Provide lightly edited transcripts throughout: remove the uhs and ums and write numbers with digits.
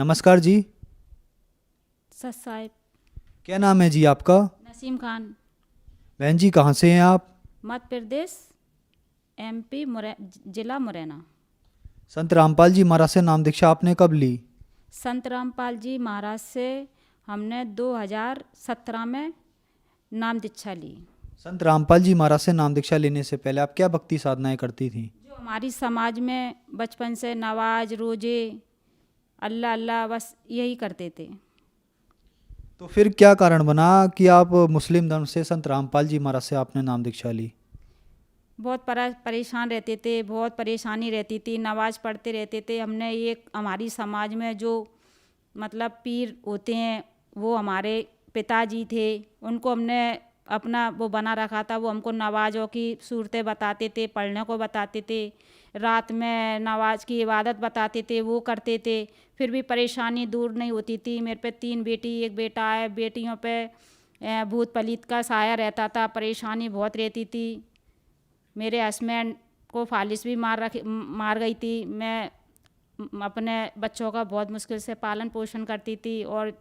नमस्कार जी। सत साहिब। क्या नाम है जी आपका? नसीम खान। बहन जी कहाँ से हैं आप? मध्य प्रदेश, एमपी, जिला मुरैना। संत रामपाल जी महाराज से नाम दीक्षा आपने कब ली? संत रामपाल जी महाराज से हमने 2017 में नाम दीक्षा ली। संत रामपाल जी महाराज से नाम दीक्षा लेने से पहले आप क्या भक्ति साधनाएं करती थी? जो हमारी समाज में बचपन से नवाज, रोजे, अल्लाह अल्लाह बस यही करते थे। तो फिर क्या कारण बना कि आप मुस्लिम धर्म से संत रामपाल जी महाराज से आपने नाम दीक्षा ली? बहुत परेशान रहते थे, बहुत परेशानी रहती थी, नमाज पढ़ते रहते थे। हमने एक हमारी समाज में जो मतलब पीर होते हैं वो हमारे पिताजी थे, उनको हमने अपना वो बना रखा था। वो हमको नमाज़ों की सूरतें बताते थे, पढ़ने को बताते थे, रात में नमाज की इबादत बताते थे, वो करते थे। फिर भी परेशानी दूर नहीं होती थी। मेरे पे 3 बेटी 1 बेटा है। बेटियों पे भूत पलीत का साया रहता था, परेशानी बहुत रहती थी। मेरे हस्बैंड को फालिस भी मार गई थी। मैं अपने बच्चों का बहुत मुश्किल से पालन पोषण करती थी और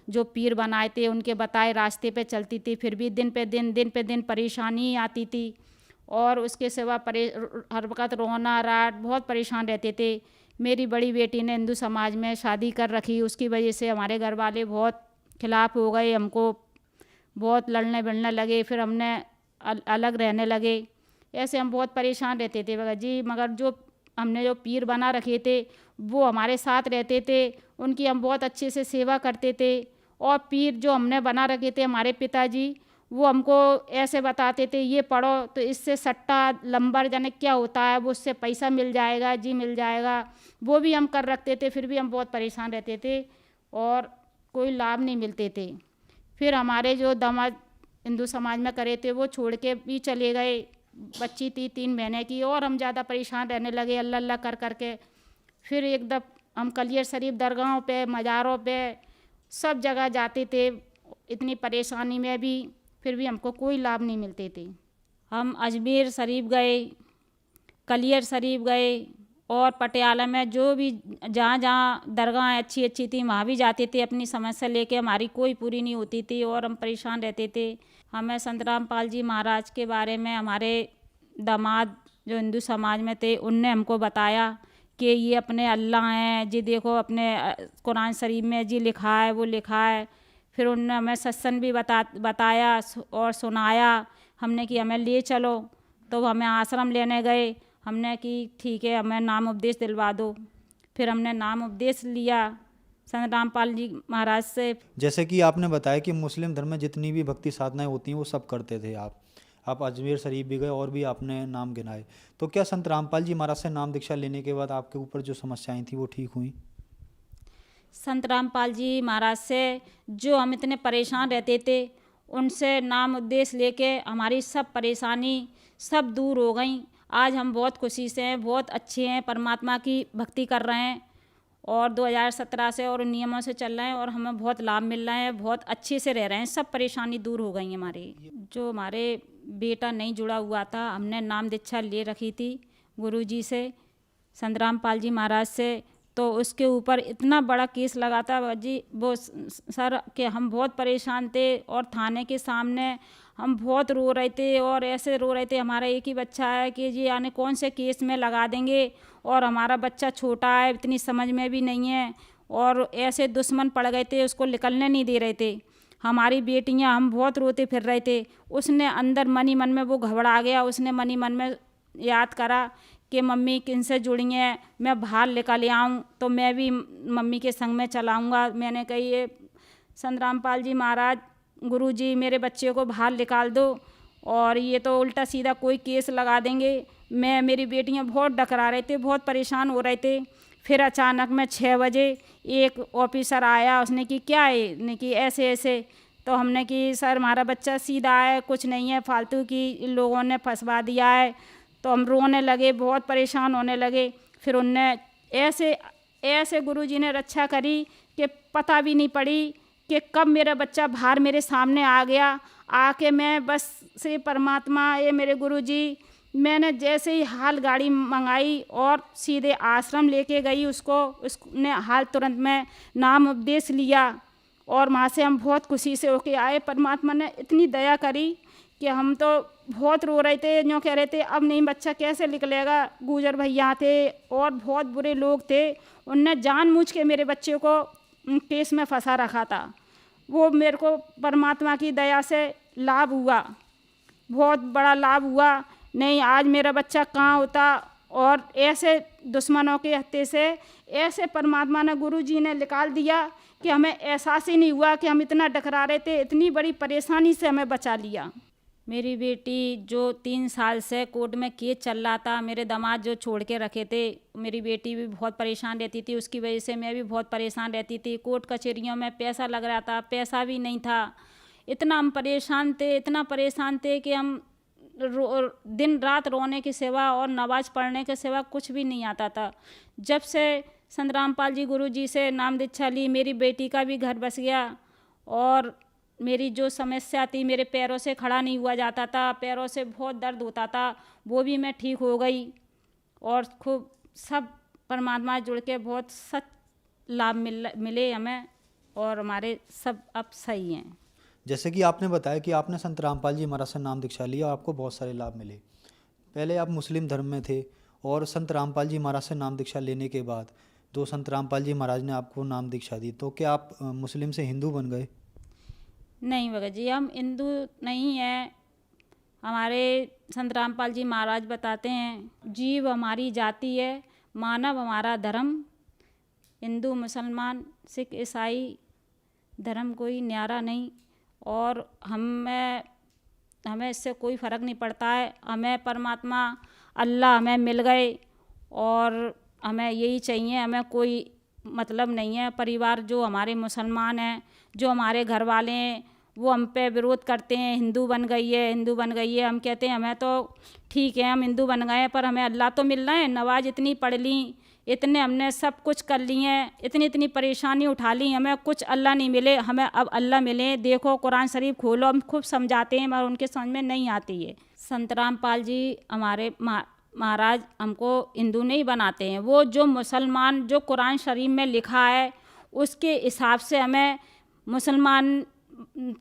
जो पीर बनाए थे उनके बताए रास्ते पे चलती थी। फिर भी दिन पे दिन परेशानी आती थी और उसके सिवा हर वक्त रोना राट बहुत परेशान रहते थे। मेरी बड़ी बेटी ने हिंदू समाज में शादी कर रखी, उसकी वजह से हमारे घर वाले बहुत खिलाफ हो गए, हमको बहुत लड़ने भिड़ने लगे। फिर हमने अलग रहने लगे। ऐसे हम बहुत परेशान रहते थे भगत जी। मगर जो हमने जो पीर बना रखे थे वो हमारे साथ रहते थे, उनकी हम बहुत अच्छे से सेवा करते थे। और पीर जो हमने बना रखे थे हमारे पिताजी, वो हमको ऐसे बताते थे ये पढ़ो तो इससे सट्टा लंबर जाने क्या होता है, वो उससे पैसा मिल जाएगा जी, मिल जाएगा। वो भी हम कर रखते थे, फिर भी हम बहुत परेशान रहते थे और कोई लाभ नहीं मिलते थे। फिर हमारे जो दामाद हिंदू समाज में करे थे वो छोड़ के भी चले गए। बच्ची थी 3 महीने की और हम ज़्यादा परेशान रहने लगे अल्लाह अल्लाह कर करके। फिर एकदम हम कलियर शरीफ दरगाहों पे, मज़ारों पे सब जगह जाते थे, इतनी परेशानी में भी, फिर भी हमको कोई लाभ नहीं मिलते थे। हम अजमेर शरीफ गए, कलियर शरीफ गए और पटियाला में जो भी जहाँ जहाँ दरगाह अच्छी अच्छी थी वहाँ भी जाते थे। अपनी समस्या लेके हमारी कोई पूरी नहीं होती थी और हम परेशान रहते थे। हमें संत रामपाल जी महाराज के बारे में हमारे दामाद जो हिंदू समाज में थे उनने हमको बताया कि ये अपने अल्लाह हैं जी, देखो अपने कुरान शरीफ में जी लिखा है, वो लिखा है। फिर उन्होंने हमें सत्संग भी बताया और सुनाया। हमने कि हमें ले चलो, तो हमें आश्रम लेने गए। हमने कि ठीक है हमें नाम उपदेश दिलवा दो। फिर हमने नाम उपदेश लिया संत रामपाल जी महाराज से। जैसे कि आपने बताया कि मुस्लिम धर्म में जितनी भी भक्ति साधनाएं होती हैं वो सब करते थे आप अजमेर शरीफ भी गए और भी आपने नाम गिनाए। तो क्या संत रामपाल जी महाराज से नाम दीक्षा लेने के बाद आपके ऊपर जो समस्याएं थी वो ठीक हुई? संत रामपाल जी महाराज से जो हम इतने परेशान रहते थे, उनसे नाम उद्देश्य लेके हमारी सब परेशानी सब दूर हो गई। आज हम बहुत खुशी से हैं, बहुत अच्छे हैं, परमात्मा की भक्ति कर रहे हैं और 2017 से और नियमों से चल रहे हैं और हमें बहुत लाभ मिल रहा है, बहुत अच्छे से रह रहे हैं। सब परेशानी दूर हो गई हमारी। जो हमारे बेटा नहीं जुड़ा हुआ था, हमने नाम दीक्षा ले रखी थी गुरुजी से, संत रामपाल जी महाराज से। तो उसके ऊपर इतना बड़ा केस लगा था जी वो सर कि हम बहुत परेशान थे और थाने के सामने हम बहुत रो रहे थे और ऐसे रो रहे थे। हमारा एक ही बच्चा है कि जी यानी कौन से केस में लगा देंगे और हमारा बच्चा छोटा है, इतनी समझ में भी नहीं है और ऐसे दुश्मन पड़ गए थे, उसको निकलने नहीं दे रहे थे। हमारी बेटियां, हम बहुत रोते फिर रहे थे। उसने अंदर मन ही मन में वो घबरा गया। उसने मन ही मन में याद करा कि मम्मी किन से जुड़ी हैं, मैं बाहर निकल आऊँ तो मैं भी मम्मी के संग में चलाऊँगा। मैंने कही ये संत रामपाल जी महाराज गुरु जी मेरे बच्चे को बाहर निकाल दो और ये तो उल्टा सीधा कोई केस लगा देंगे। मेरी बेटियां बहुत डकरा रहे थे, बहुत परेशान हो रहे थे। फिर अचानक में 6 बजे एक ऑफिसर आया, उसने कि क्या है, ने कि ऐसे ऐसे। तो हमने कि सर हमारा बच्चा सीधा है, कुछ नहीं है, फालतू की लोगों ने फंसवा दिया है। तो हम रोने लगे, बहुत परेशान होने लगे। फिर उनने ऐसे ऐसे गुरुजी ने रक्षा करी कि पता भी नहीं पड़ी कि कब मेरा बच्चा बाहर मेरे सामने आ गया। आके मैं बस से परमात्मा ये मेरे गुरुजी मैंने जैसे ही हाल गाड़ी मंगाई और सीधे आश्रम लेके गई उसने हाल तुरंत में नाम उपदेश लिया और वहाँ से हम बहुत खुशी से होके आए। परमात्मा ने इतनी दया करी कि हम तो बहुत रो रहे थे, यूँ कह रहे थे अब नहीं बच्चा कैसे निकलेगा। गुजर भैया थे और बहुत बुरे लोग थे, उनने जानबूझ के मेरे बच्चे को केस में फंसा रखा था। वो मेरे को परमात्मा की दया से लाभ हुआ, बहुत बड़ा लाभ हुआ। नहीं आज मेरा बच्चा कहाँ होता। और ऐसे दुश्मनों के हत्थे से ऐसे परमात्मा ने गुरु जी ने निकाल दिया कि हमें एहसास ही नहीं हुआ कि हम इतना टकरा रहे थे। इतनी बड़ी परेशानी से हमें बचा लिया। मेरी बेटी जो 3 साल से कोर्ट में केस चल रहा था, मेरे दामाद जो छोड़ के रखे थे, मेरी बेटी भी बहुत परेशान रहती थी, उसकी वजह से मैं भी बहुत परेशान रहती थी। कोर्ट कचहरियों में पैसा लग रहा था, पैसा भी नहीं था। इतना हम परेशान थे, इतना परेशान थे कि हम दिन रात रोने की सिवा और नमाज़ पढ़ने के सिवा कुछ भी नहीं आता था। जब से संत रामपाल जी गुरु जी से नाम दीक्षा ली, मेरी बेटी का भी घर बस गया और मेरी जो समस्या थी, मेरे पैरों से खड़ा नहीं हुआ जाता था, पैरों से बहुत दर्द होता था, वो भी मैं ठीक हो गई। और खूब सब परमात्मा जुड़ के बहुत सच लाभ मिले हमें और हमारे सब अब सही हैं। जैसे कि आपने बताया कि आपने संत रामपाल जी महाराज से नाम दीक्षा लिया और आपको बहुत सारे लाभ मिले। पहले आप मुस्लिम धर्म में थे और संत रामपाल जी महाराज से नाम दीक्षा लेने के बाद तो संत रामपाल जी महाराज ने आपको नाम दीक्षा दी, तो क्या आप मुस्लिम से हिंदू बन गए? नहीं भगत जी, हम हिंदू नहीं हैं। हमारे संत रामपाल जी महाराज बताते हैं, जीव हमारी जाति है, मानव हमारा धर्म। हिंदू मुसलमान सिख ईसाई धर्म कोई न्यारा नहीं और हमें इससे कोई फ़र्क नहीं पड़ता है। हमें परमात्मा अल्लाह हमें मिल गए और हमें यही चाहिए, हमें कोई मतलब नहीं है। परिवार जो हमारे मुसलमान हैं, जो हमारे घर वाले हैं, वो हम पे विरोध करते हैं, हिंदू बन गई है, हिंदू बन गई है। हम कहते हैं हमें तो ठीक है, हम हिंदू बन गए हैं, पर हमें अल्लाह तो मिल रहे हैं। नमाज इतनी पढ़ ली, इतने हमने सब कुछ कर ली हैं, इतनी इतनी परेशानी उठा ली, हमें कुछ अल्लाह नहीं मिले, हमें अब अल्लाह मिले। देखो कुरान शरीफ खोलो, हम खूब समझाते हैं मगर उनके समझ में नहीं आती है। संत रामपाल जी हमारे महाराज हमको हिंदू नहीं बनाते हैं। वो जो मुसलमान जो कुरान शरीफ में लिखा है उसके हिसाब से हमें मुसलमान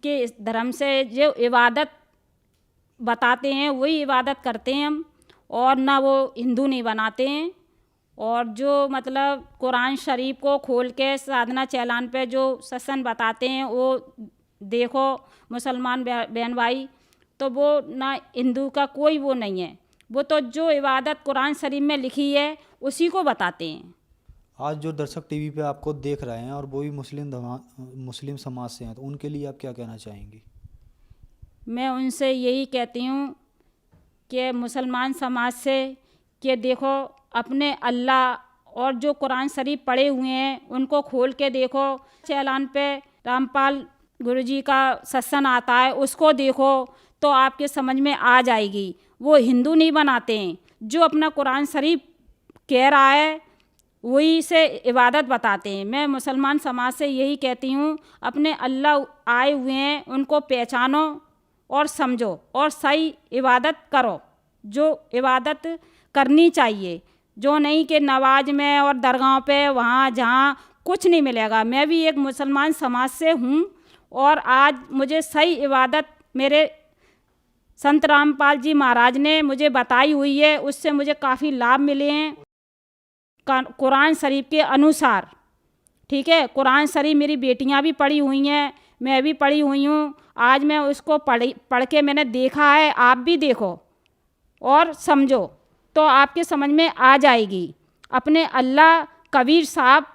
के धर्म से जो इबादत बताते हैं वही इबादत करते हैं हम, और ना वो हिंदू नहीं बनाते हैं। और जो मतलब कुरान शरीफ को खोल के साधना चैलान पे जो सत्संग बताते हैं वो देखो मुसलमान बहन भाई, तो वो ना हिंदू का कोई वो नहीं है। वो तो जो इबादत कुरान शरीफ में लिखी है उसी को बताते हैं। आज जो दर्शक टीवी पे आपको देख रहे हैं और वो भी मुस्लिम समाज से हैं, तो उनके लिए आप क्या कहना चाहेंगी? मैं उनसे यही कहती हूँ कि मुसलमान समाज से कि देखो अपने अल्लाह और जो कुरान शरीफ पढ़े हुए हैं उनको खोल के देखो। चैलान पे रामपाल गुरुजी का सत्संग आता है, उसको देखो तो आपके समझ में आ जाएगी। वो हिंदू नहीं बनाते हैं, जो अपना कुरान शरीफ कह रहा है वही से इबादत बताते हैं। मैं मुसलमान समाज से यही कहती हूँ, अपने अल्लाह आए हुए हैं उनको पहचानो और समझो और सही इबादत करो, जो इबादत करनी चाहिए, जो नहीं कि नवाज में और दरगाहों पे वहाँ जहाँ कुछ नहीं मिलेगा। मैं भी एक मुसलमान समाज से हूँ और आज मुझे सही इबादत मेरे संत रामपाल जी महाराज ने मुझे बताई हुई है, उससे मुझे काफ़ी लाभ मिले हैं कुरान शरीफ के अनुसार। ठीक है, कुरान शरीफ मेरी बेटियां भी पढ़ी हुई हैं, मैं भी पढ़ी हुई हूँ। आज मैं उसको पढ़ के मैंने देखा है, आप भी देखो और समझो तो आपके समझ में आ जाएगी। अपने अल्लाह कबीर साहब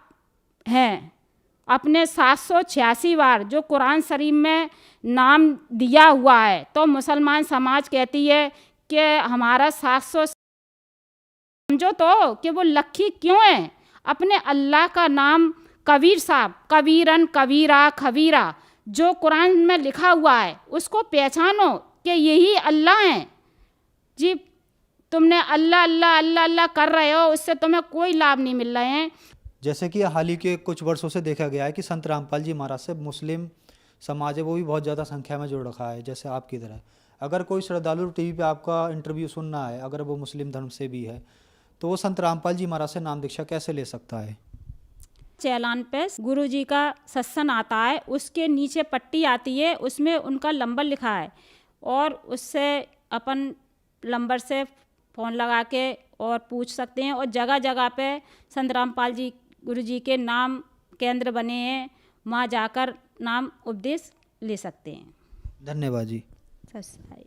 हैं, अपने 786 बार जो कुरान शरीफ में नाम दिया हुआ है, तो मुसलमान समाज कहती है कि हमारा 700 समझो तो कि वो लक्की क्यों है। अपने अल्लाह का नाम कबीर साहब, कबीरन कबीरा खबीरा, जो कुरान में लिखा हुआ है उसको पहचानो कि यही अल्लाह हैं। जी तुमने अल्लाह अल्लाह अल्लाह अल्लाह कर रहे हो, उससे तुम्हें कोई लाभ नहीं मिल रहे हैं। जैसे कि हाल ही के कुछ वर्षों से देखा गया है कि संत रामपाल जी महाराज से मुस्लिम समाज है वो भी बहुत ज़्यादा संख्या में जुड़ रखा है, जैसे आपकी तरह। अगर कोई श्रद्धालु टीवी पे आपका इंटरव्यू सुनना है, अगर वो मुस्लिम धर्म से भी है, तो वो संत रामपाल जी महाराज से नाम दीक्षा कैसे ले सकता है? चैलान पे गुरुजी का सत्संग आता है, उसके नीचे पट्टी आती है, उसमें उनका नंबर लिखा है और उससे अपन नंबर से फ़ोन लगा के और पूछ सकते हैं। और जगह जगह पे संत रामपाल जी गुरुजी के नाम केंद्र बने हैं, वहाँ जाकर नाम उपदेश ले सकते हैं। धन्यवाद जी। सत्संग।